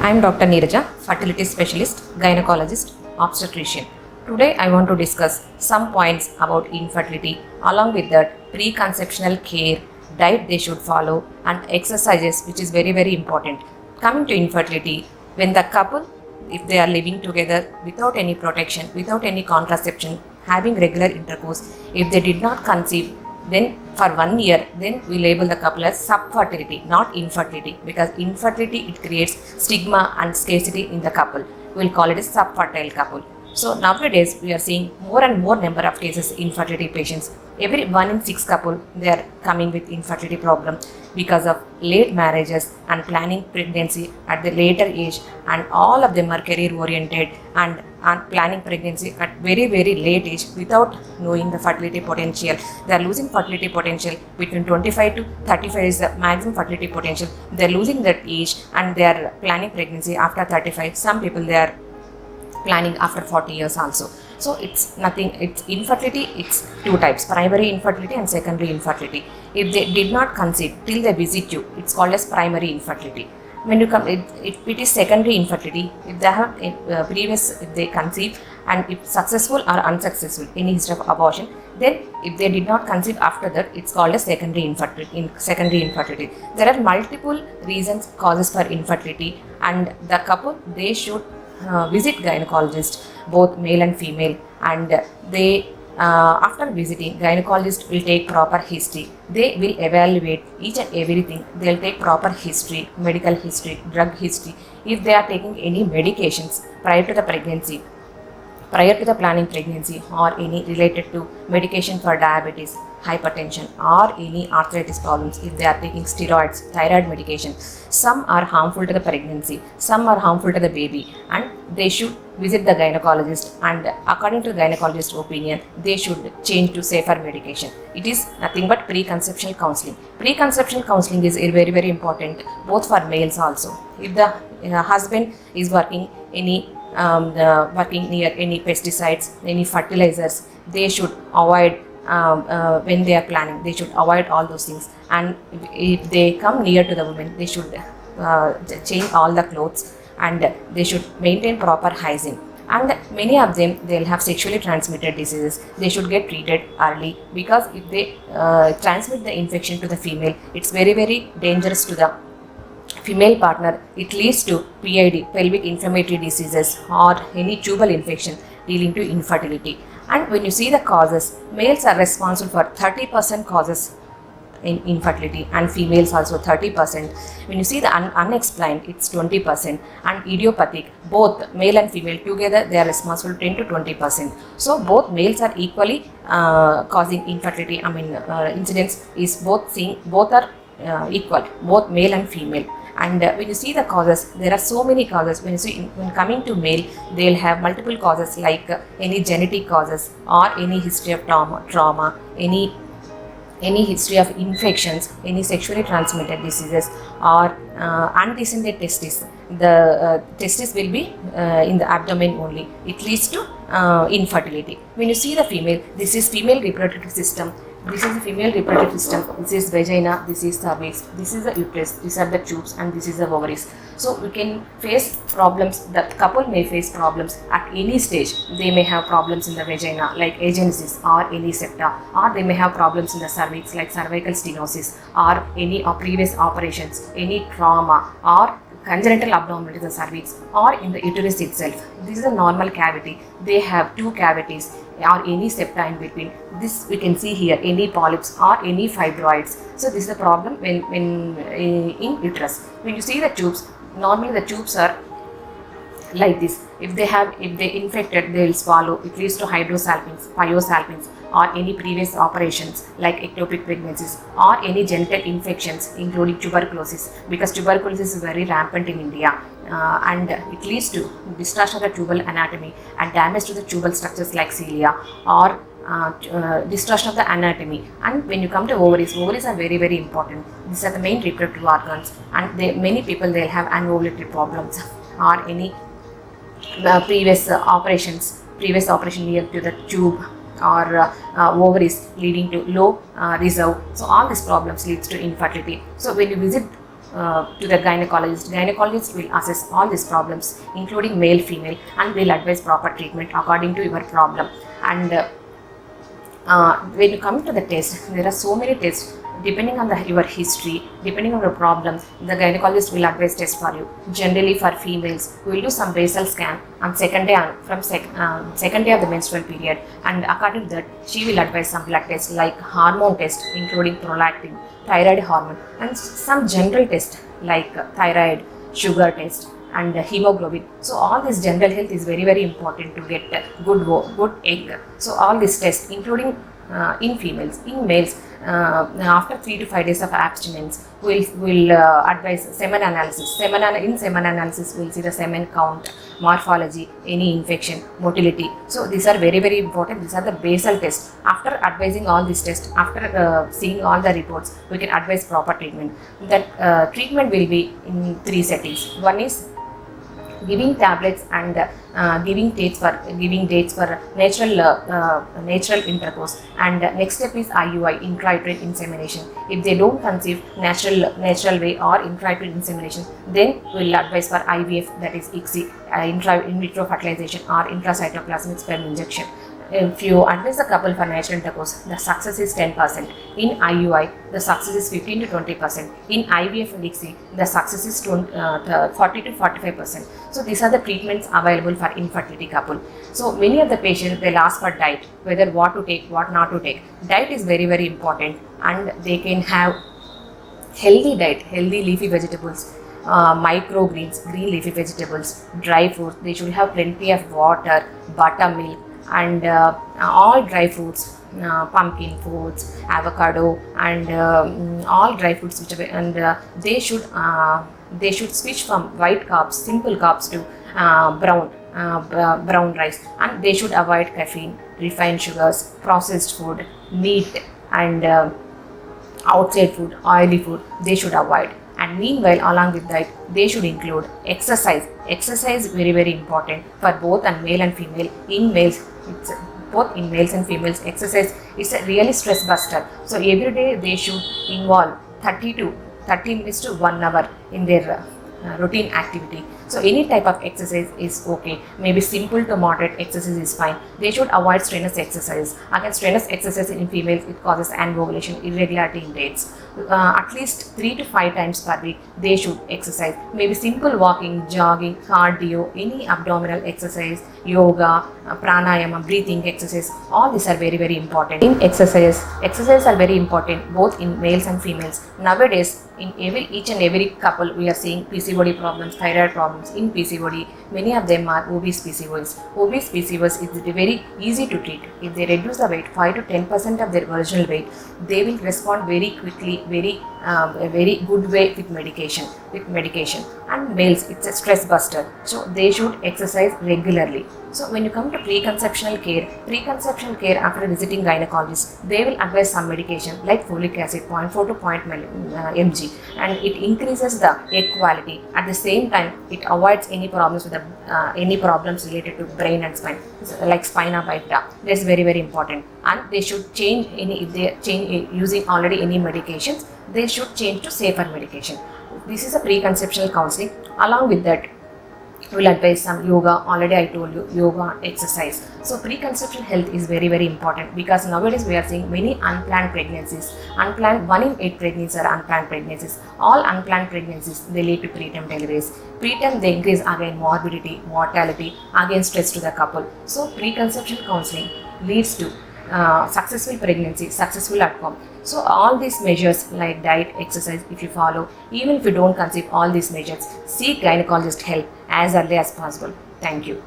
I am Dr. Neeraja, fertility specialist, gynecologist, obstetrician. Today I want to discuss some points about infertility, along with that preconceptional care, diet they should follow, and exercises, which is very important. Coming to infertility, when the couple, if they are living together without any protection, without any contraception, having regular intercourse, if they did not conceive, then for 1 year, then we label the couple as subfertility, not infertility, because infertility, it creates stigma and scarcity in the couple. We'll call it a subfertile couple. So nowadays we are seeing more and more number of cases infertility patients. Every 1 in 6 couple, they are coming with infertility problem because of late marriages and planning pregnancy at the later age, and all of them are career oriented and planning pregnancy at very late age without knowing the fertility potential. They are losing fertility potential between 25 to 35 is the maximum fertility potential. They are losing that age and they are planning pregnancy after 35. Some people, they are planning after 40 years also. So it's nothing, it's infertility, it's two types, primary infertility and secondary infertility. If they did not conceive till they visit you, it's called as primary infertility. When you come, if it is secondary infertility, if they have if they conceive and if successful or unsuccessful, any history of abortion, then if they did not conceive after that, it's called as secondary infertility. There are multiple reasons, causes for infertility, and the couple, they should visit gynecologist, both male and female, and they after visiting, gynecologist will take proper history. They will evaluate each and everything. They'll take proper history, medical history, drug history. If they are taking any medications prior to the pregnancy, prior to the planning pregnancy, or any related to medication for diabetes, hypertension, or any arthritis problems, if they are taking steroids, thyroid medication, some are harmful to the pregnancy, some are harmful to the baby, and they should visit the gynecologist, and according to the gynecologist's opinion, they should change to safer medication. It is nothing but preconceptional counseling. Preconceptional counseling is very important, both for males also. If the husband is working working near any pesticides, any fertilizers, they should avoid when they are planning. They should avoid all those things, and if they come near to the woman, they should change all the clothes, and they should maintain proper hygiene. And many of them, they'll have sexually transmitted diseases. They should get treated early, because if they transmit the infection to the female, it's very dangerous to the female partner. It leads to PID, pelvic inflammatory diseases, or any tubal infection leading to infertility. And when you see the causes, males are responsible for 30% causes in infertility, and females also 30%. When you see the unexplained, it's 20%, and idiopathic, both male and female together, they are responsible 10 to 20%. So both males are equally causing infertility. Incidence is both are equal, both male and female. And when you see the causes, there are so many causes. When coming to male, they'll have multiple causes, like any genetic causes, or any history of trauma, any history of infections, any sexually transmitted diseases, or undescended testis. The testis will be in the abdomen only. It leads to infertility. When you see the female, this is female reproductive system. This is the female reproductive system. This is vagina, this is cervix, this is the uterus, these are the tubes, and this is the ovaries. So we can face problems, the couple may face problems at any stage. They may have problems in the vagina, like agenesis or any septa, or they may have problems in the cervix, like cervical stenosis, or any previous operations, any trauma, or congenital abnormality in the cervix, or in the uterus itself. This is a normal cavity. They have two cavities, or any septa in between. This we can see here, any polyps or any fibroids. So this is a problem when in uterus. When you see the tubes, normally the tubes are like this. If they infected, they will swallow. It leads to hydrosalpinx, pyosalpinx, or any previous operations like ectopic pregnancies, or any genital infections including tuberculosis, because tuberculosis is very rampant in India, and it leads to distortion of the tubal anatomy and damage to the tubal structures like cilia, or distortion of the anatomy. And when you come to ovaries are very important. These are the main reproductive organs, and many people, they'll have anovulatory problems, or any previous operation near to the tube, or ovaries leading to low reserve. So all these problems leads to infertility. So when you visit to the gynecologist. Gynecologist will assess all these problems, including male, female, and will advise proper treatment according to your problem. And when you come to the test, there are so many tests. Depending on your history, depending on your problems, the gynecologist will advise test for you. Generally, for females, we will do some basal scan on second day second day of the menstrual period, and according to that, she will advise some blood tests like hormone test, including prolactin, thyroid hormone, and some general tests like thyroid, sugar test, and hemoglobin. So all this general health is very important to get good egg. So all these tests, including in females. In males, after 3 to 5 days of abstinence, we'll advise semen analysis. In semen analysis, we'll see the semen count, morphology, any infection, motility. So these are very important. These are the basal tests. After advising all these tests, after seeing all the reports, we can advise proper treatment. That treatment will be in 3 settings. One is giving tablets and giving dates for natural intercourse, and next step is IUI, intrauterine insemination. If they don't conceive natural way or intrauterine insemination, then we'll advise for IVF, that is ICSI, in vitro fertilization or intracytoplasmic sperm injection. If you advise a couple for natural intercourse, the success is 10%. In IUI, the success is 15 to 20%. In IVF and ICSI, the success is 40 to 45%. So these are the treatments available for infertility couple. So many of the patients, they'll ask for diet, whether what to take, what not to take. Diet is very important, and they can have healthy diet, healthy leafy vegetables, microgreens, green leafy vegetables, dry fruits. They should have plenty of water, buttermilk, and all dry fruits, pumpkin fruits, avocado, and all dry fruits, they should switch from white carbs, simple carbs, to brown rice, and they should avoid caffeine, refined sugars, processed food, meat, and outside food, oily food. They should avoid. And meanwhile, along with that, they should include exercise. Exercise is very important for both and male and female. In males, both in males and females, exercise is a really stress buster. So every day they should involve 30 minutes to 1 hour in their routine activity. So any type of exercise is okay. Maybe simple to moderate exercise is fine. They should avoid strenuous exercise. Again, strenuous exercise in females, it causes anovulation, irregularity in dates. At least 3 to 5 times per week they should exercise. Maybe simple walking, jogging, cardio, any abdominal exercise, yoga, pranayama, breathing exercise. All these are very important. In exercise are very important both in males and females. Nowadays, in each and every couple, we are seeing PCOD problems, thyroid problems. In PCOD, many of them are obese PCOS. Obese PCOS is very easy to treat. If they reduce the weight 5 to 10% of their original weight, they will respond very quickly, a very good way with medication. And males, it's a stress buster, so they should exercise regularly. So when you come to preconceptional care after visiting gynecologist, they will advise some medication like folic acid 0.4 to 0.0 mg, and it increases the egg quality. At the same time, it avoids any problems with any problems related to brain and spine, like spina bifida. That's very important. And they should change if they change using already any medications, they should change to safer medication. This is a preconceptional counseling. Along with that, we'll advise some yoga. Already I told you, yoga, exercise. So preconception health is very important, because nowadays we are seeing many unplanned pregnancies. 1 in 8 pregnancies are unplanned pregnancies. All unplanned pregnancies, they lead to preterm deliveries. Preterm, they increase again morbidity, mortality, again stress to the couple. So preconception counseling leads to successful pregnancy, successful outcome. So all these measures like diet, exercise, if you follow, even if you don't conceive all these measures, seek gynecologist help as early as possible. Thank you.